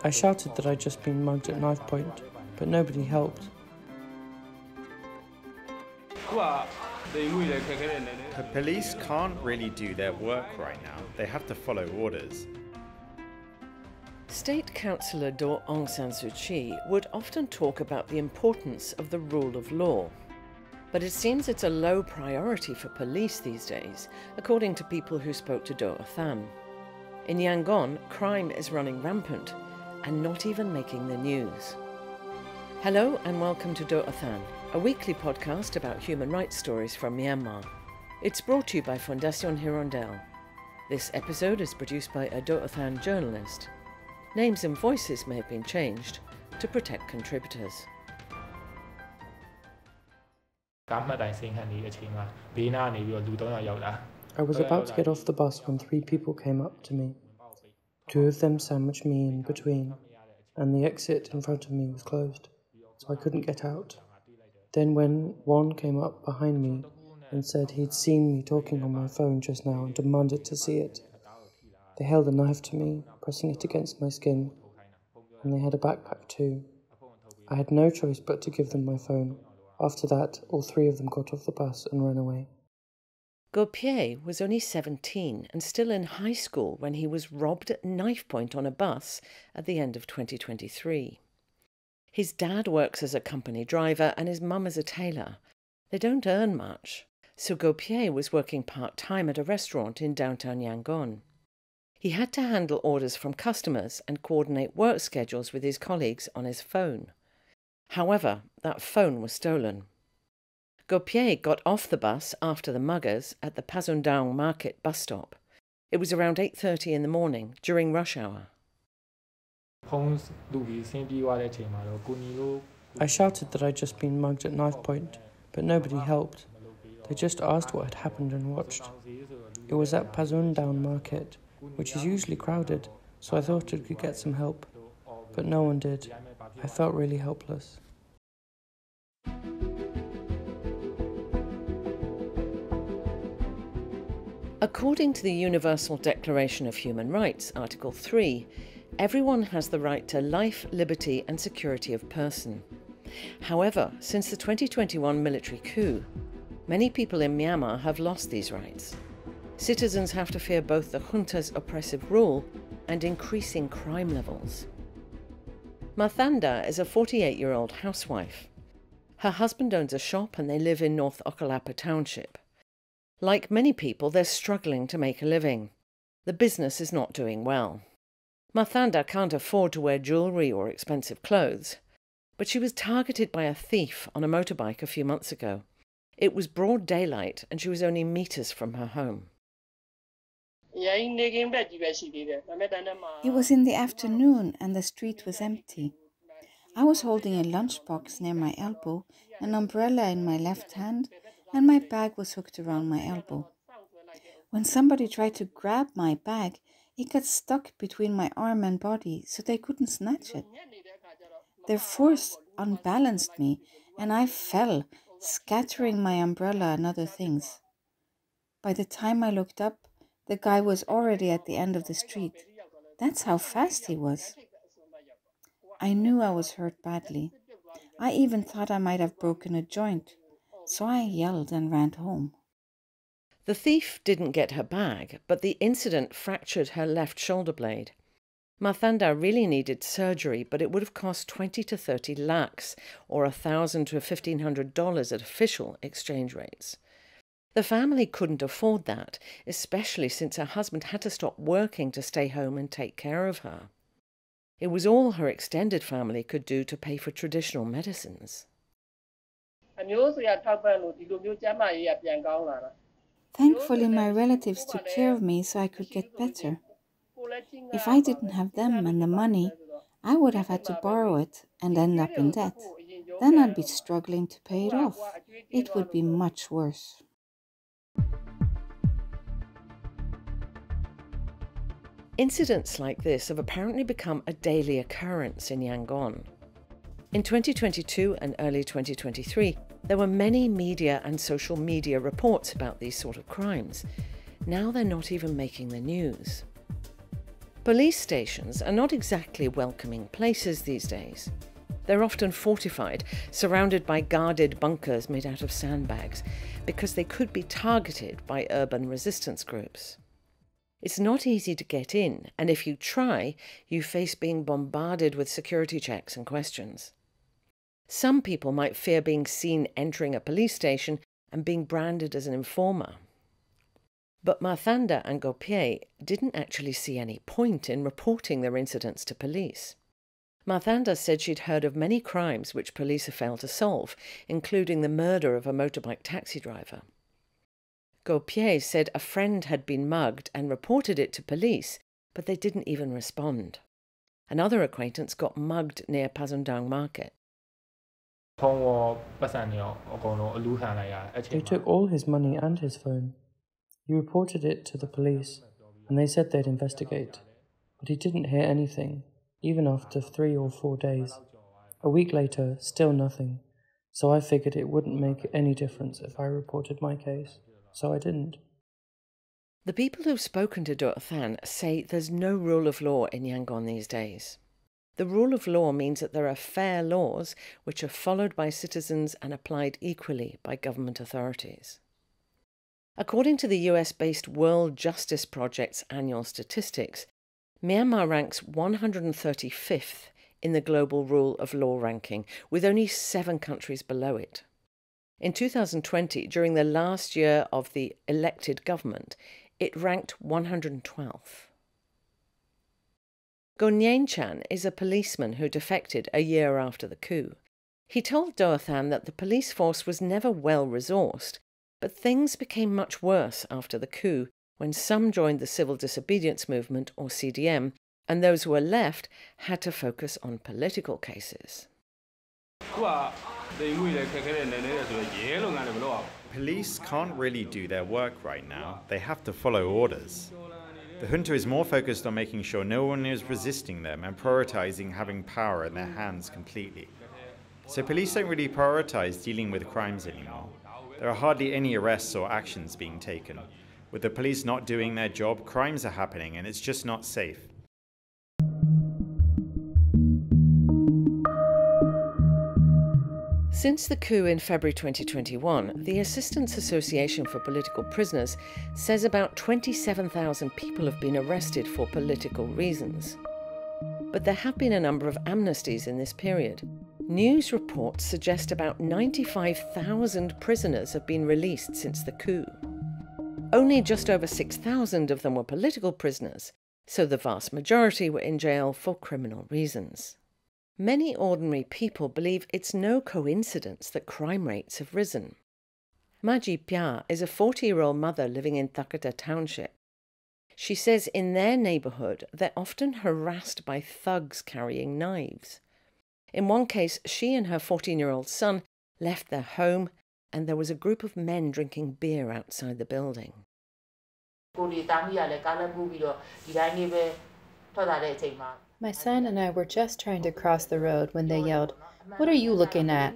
I shouted that I'd just been mugged at knife point, but nobody helped. The police can't really do their work right now. They have to follow orders. State Councillor Doh Athan would often talk about the importance of the rule of law. But it seems it's a low priority for police these days, according to people who spoke to Doh Athan. In Yangon, crime is running rampant and not even making the news. Hello and welcome to Doh Athan, a weekly podcast about human rights stories from Myanmar. It's brought to you by Fondation Hirondelle. This episode is produced by a Doh Athan journalist. Names and voices may have been changed to protect contributors. I was about to get off the bus when three people came up to me. Two of them sandwiched me in between, and the exit in front of me was closed, so I couldn't get out. Then when one came up behind me and said he'd seen me talking on my phone just now and demanded to see it. They held a knife to me, pressing it against my skin, and they had a backpack too. I had no choice but to give them my phone. After that, all three of them got off the bus and ran away. Ko Pyae was only 17 and still in high school when he was robbed at knife point on a bus at the end of 2023. His dad works as a company driver and his mum is a tailor. They don't earn much, so Ko Pyae was working part-time at a restaurant in downtown Yangon. He had to handle orders from customers and coordinate work schedules with his colleagues on his phone. However, that phone was stolen. Ko Pyae got off the bus after the muggers at the Thandar market bus stop. It was around 8:30 in the morning, during rush hour. I shouted that I'd just been mugged at knife point, but nobody helped. They just asked what had happened and watched. It was at Thandar market, which is usually crowded, so I thought I could get some help. But no one did. I felt really helpless. According to the Universal Declaration of Human Rights, Article 3, everyone has the right to life, liberty and security of person. However, since the 2021 military coup, many people in Myanmar have lost these rights. Citizens have to fear both the junta's oppressive rule and increasing crime levels. Thandar is a 48-year-old housewife. Her husband owns a shop and they live in North Okalapa Township. Like many people, they're struggling to make a living. The business is not doing well. Thandar can't afford to wear jewellery or expensive clothes, but she was targeted by a thief on a motorbike a few months ago. It was broad daylight and she was only metres from her home. It was in the afternoon and the street was empty. I was holding a lunchbox near my elbow, an umbrella in my left hand, and my bag was hooked around my elbow. When somebody tried to grab my bag, it got stuck between my arm and body, so they couldn't snatch it. Their force unbalanced me, and I fell, scattering my umbrella and other things. By the time I looked up, the guy was already at the end of the street. That's how fast he was. I knew I was hurt badly. I even thought I might have broken a joint, so I yelled and ran home. The thief didn't get her bag, but the incident fractured her left shoulder blade. Thandar really needed surgery, but it would have cost 20 to 30 lakhs, or $1,000 to $1,500 at official exchange rates. The family couldn't afford that, especially since her husband had to stop working to stay home and take care of her. It was all her extended family could do to pay for traditional medicines. Thankfully, my relatives took care of me so I could get better. If I didn't have them and the money, I would have had to borrow it and end up in debt. Then I'd be struggling to pay it off. It would be much worse. Incidents like this have apparently become a daily occurrence in Yangon. In 2022 and early 2023, There were many media and social media reports about these sort of crimes. Now they're not even making the news. Police stations are not exactly welcoming places these days. They're often fortified, surrounded by guarded bunkers made out of sandbags, because they could be targeted by urban resistance groups. It's not easy to get in, and if you try, you face being bombarded with security checks and questions. Some people might fear being seen entering a police station and being branded as an informer. But Thandar and Ko Pyae didn't actually see any point in reporting their incidents to police. Thandar said she'd heard of many crimes which police have failed to solve, including the murder of a motorbike taxi driver. Ko Pyae said a friend had been mugged and reported it to police, but they didn't even respond. Another acquaintance got mugged near Pasundang Market. They took all his money and his phone. He reported it to the police, and they said they'd investigate. But he didn't hear anything, even after 3 or 4 days. A week later, still nothing. So I figured it wouldn't make any difference if I reported my case. So I didn't. The people who've spoken to Doh Athan say there's no rule of law in Yangon these days. The rule of law means that there are fair laws which are followed by citizens and applied equally by government authorities. According to the US-based World Justice Project's annual statistics, Myanmar ranks 135th in the global rule of law ranking, with only 7 countries below it. In 2020, during the last year of the elected government, it ranked 112th. Ko Pyae is a policeman who defected a year after the coup. He told Doh Athan that the police force was never well-resourced, but things became much worse after the coup, when some joined the civil disobedience movement, or CDM, and those who were left had to focus on political cases. Police can't really do their work right now. They have to follow orders. The junta is more focused on making sure no one is resisting them and prioritizing having power in their hands completely. So police don't really prioritize dealing with crimes anymore. There are hardly any arrests or actions being taken. With the police not doing their job, crimes are happening and it's just not safe. Since the coup in February 2021, the Assistance Association for Political Prisoners says about 27,000 people have been arrested for political reasons. But there have been a number of amnesties in this period. News reports suggest about 95,000 prisoners have been released since the coup. Only just over 6,000 of them were political prisoners, so the vast majority were in jail for criminal reasons. Many ordinary people believe it's no coincidence that crime rates have risen. Ko Pyae is a 40-year-old mother living in Thandar township. She says in their neighbourhood they're often harassed by thugs carrying knives. In one case, she and her 14-year-old son left their home and there was a group of men drinking beer outside the building. My son and I were just trying to cross the road when they yelled, "What are you looking at?"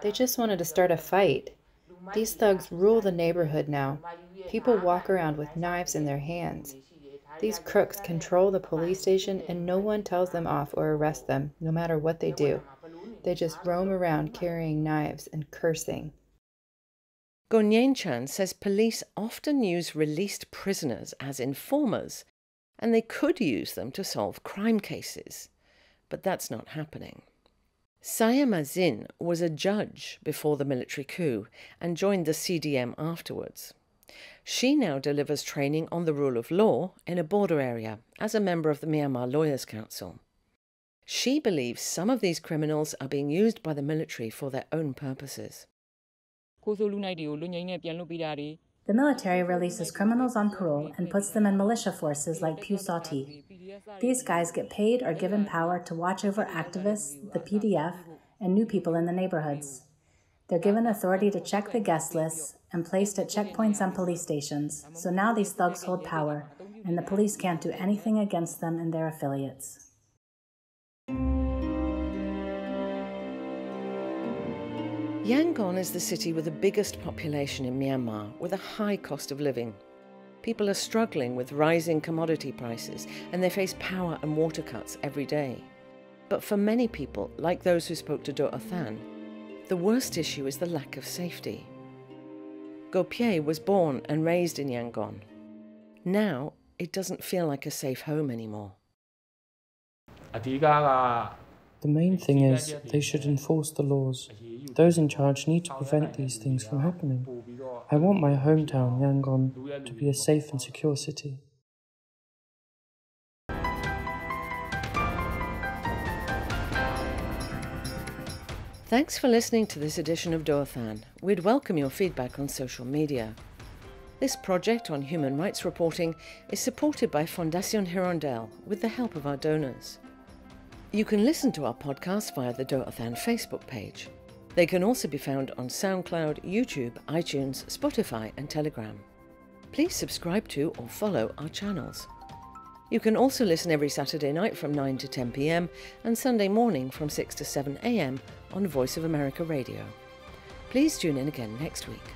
They just wanted to start a fight. These thugs rule the neighborhood now. People walk around with knives in their hands. These crooks control the police station and no one tells them off or arrests them, no matter what they do. They just roam around carrying knives and cursing. Ko Pyae says police often use released prisoners as informers, and they could use them to solve crime cases. But that's not happening. Sayama Zin was a judge before the military coup and joined the CDM afterwards. She now delivers training on the rule of law in a border area as a member of the Myanmar Lawyers' Council. She believes some of these criminals are being used by the military for their own purposes. The military releases criminals on parole and puts them in militia forces like Pusati. These guys get paid or given power to watch over activists, the PDF, and new people in the neighborhoods. They're given authority to check the guest lists and placed at checkpoints on police stations, so now these thugs hold power, and the police can't do anything against them and their affiliates. Yangon is the city with the biggest population in Myanmar, with a high cost of living. People are struggling with rising commodity prices, and they face power and water cuts every day. But for many people, like those who spoke to Doh Athan, the worst issue is the lack of safety. Ko Pyae was born and raised in Yangon. Now, it doesn't feel like a safe home anymore. The main thing is they should enforce the laws. Those in charge need to prevent these things from happening. I want my hometown, Yangon, to be a safe and secure city. Thanks for listening to this edition of Doh Athan. We'd welcome your feedback on social media. This project on human rights reporting is supported by Fondation Hirondelle with the help of our donors. You can listen to our podcast via the Doh Athan Facebook page. They can also be found on SoundCloud, YouTube, iTunes, Spotify and Telegram. Please subscribe to or follow our channels. You can also listen every Saturday night from 9 to 10 p.m. and Sunday morning from 6 to 7 a.m. on Voice of America Radio. Please tune in again next week.